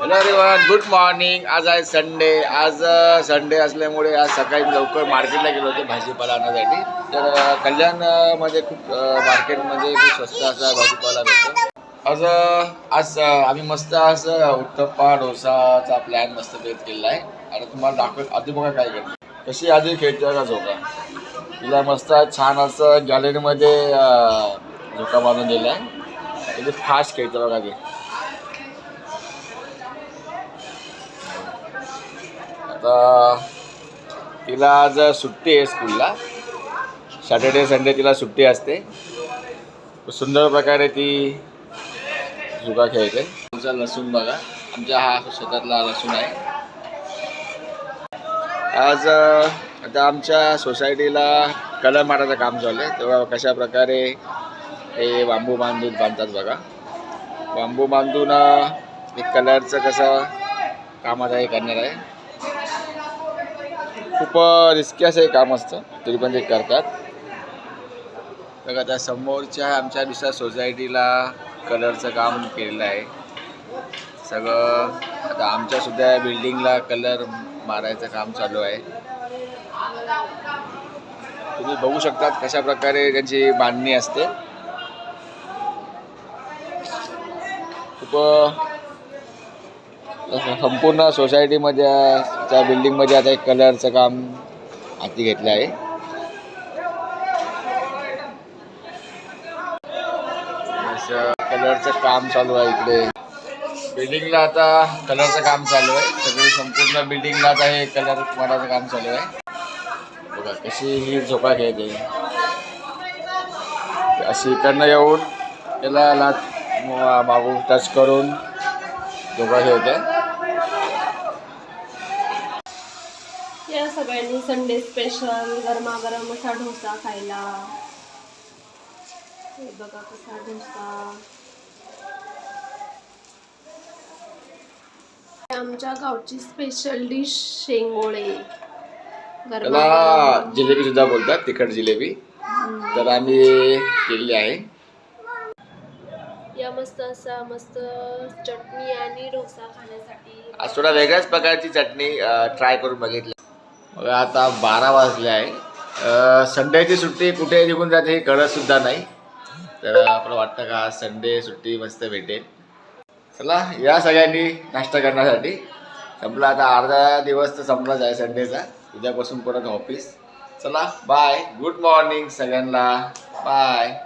Hello everyone, good morning. आज आहे Sunday. आज संडे असल्यामुळे आज सकाळी लवकर मार्केटला गेलो होतो भाजीपाला आणण्यासाठी. तर कल्याणमध्ये खूप मार्केटमध्ये खूप स्वस्त असा भाजीपाला भेटतो. आज आम्ही मस्त असं उत्तप्पा डोसाचा प्लॅन मस्त बेत केलेला आहे. आता तुम्हाला दाखवत आधी बघा काय करतो. कशी आधी खेळतो का झोका. तिला मस्त छान असं गॅलरीमध्ये झोका बांधून दिला आहे. इथे फास्ट खेळतो बघा ते. आता तिला आज सुट्टी आहे स्कूलला. सॅटर्डे संडे तिला सुट्टी असते. सुंदर प्रकारे ती झुका खेळते. आमचा लसूण बघा, आमच्या हा शेतातला लसूण आहे. आज आता आमच्या सोसायटीला कलर मारायचं काम चालू आहे. तेव्हा कशा प्रकारे हे बांबू बांधतात बघा. बांबू बांधून एक कलरचं कसं काम आता हे करणार आहे. खूप रिस्की असं हे काम असतं, तरी पण ते करतात बघा. त्या समोरच्या आमच्या दुसऱ्या सोसायटीला कलरचं काम केलेलं आहे सगळं. आता आमच्या सुद्धा बिल्डिंगला कलर मारायचं काम चालू आहे. तुम्ही बघू शकतात कशा प्रकारे त्यांची बांधणी असते. खूप संपूर्ण सोसायटीमध्ये त्या बिल्डिंगमध्ये आता एक कलरचं काम हाती घेतलं आहे. असं कलरचं काम चालू आहे इकडे बिल्डिंगला. आता कलरचं काम चालू आहे. सगळे संपूर्ण बिल्डिंगला आता हे कलर मारायचं काम चालू आहे. बघा कशी ही झोका खेळते. अशी इकडनं येऊन त्याला लात मागून टच करून झोका खेळते. या सगळ्यांनी संडे स्पेशल गरमागरम असा डोसा खायला. हे बघा कसा डोसा. आमच्या गावची स्पेशल डिश शेंगोळे. त्याला जिलेबी सुद्धा बोलतात, तिखट जिलेबी. तर आम्ही केलेली आहे. या मस्त चटणी आणि डोसा खाण्यासाठी. आज थोडा वेगळ्याच प्रकारची चटणी ट्राय करून बघितली. मग आता 12 वाजले आहे. संडेची सुट्टी कुठे निघून जाते हे कळत सुद्धा नाही. तर आपलं वाटतं का संडे सुट्टी मस्त भेटेल. चला या सगळ्यांनी नाश्ता करण्यासाठी. संपला आता, अर्धा दिवस तर संपलाच आहे संडेचा. उद्यापासून परत ऑफिस. चला बाय, गुड मॉर्निंग सगळ्यांना. बाय.